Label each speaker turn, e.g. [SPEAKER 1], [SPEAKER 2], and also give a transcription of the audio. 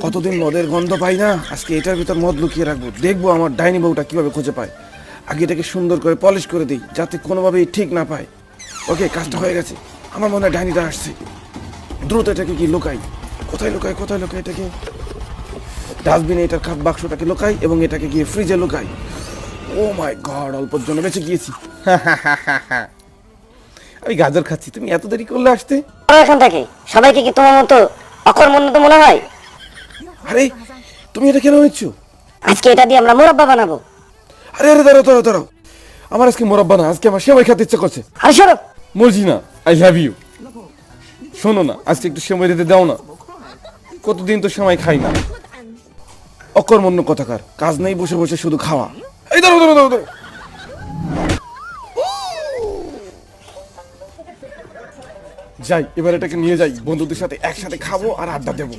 [SPEAKER 1] কতদিন মদের গন্ধ পাই না, আজকে এটার ভিতর মদ লুকিয়ে রাখবো, দেখবো আমার ডাইনি বউটা কিভাবে খুঁজে পায়। আগে এটাকে সুন্দর করে পলিশ করে দিই যাতে কোনোভাবেই ঠিক না পায়। ওকে, কাজটা হয়ে গেছে। আমার মনে হয় ডাইনিটা আসছে। দ্রুত এটাকে কি লুকাই, কোথায় লুকাই এটাকে? ডাস্টবিনে এটার খাপ বাক্সটাকে লুকাই এবং এটাকে গিয়ে ফ্রিজে লুকাই। ও মাই গড, অল্পর জন্য বেঁচে গিয়েছি। আমি গাজর খাচ্ছি, তুমি এত দেরি করলে আসতে?
[SPEAKER 2] এখান থেকে সবাইকে কি তোমার মতো অকর্মণ্য মনে হয়?
[SPEAKER 1] আরে তুমি এটা কেন নিচ্ছ?
[SPEAKER 2] আজকে এটা দিয়ে আমরা মুরব্বা বানাবো।
[SPEAKER 1] আরে দাঁড়াও, আমার আজকে মোরব্বা না, আজকে আমার সেমাই খেতে ইচ্ছা করছে।
[SPEAKER 2] আরে সরো।
[SPEAKER 1] Marjina, I love you. শোনো না, আজকে একটু সেমাই দিতে দাও না, কতদিন তো সেমাই খাই না। অকর্মণ্য কথাকার, কাজ নেই, বসে বসে শুধু খাওয়া। এই দাঁড়াও। যাই, এবার এটাকে নিয়ে যাই, বন্ধুদের সাথে একসাথে খাবো আর আড্ডা দেবো।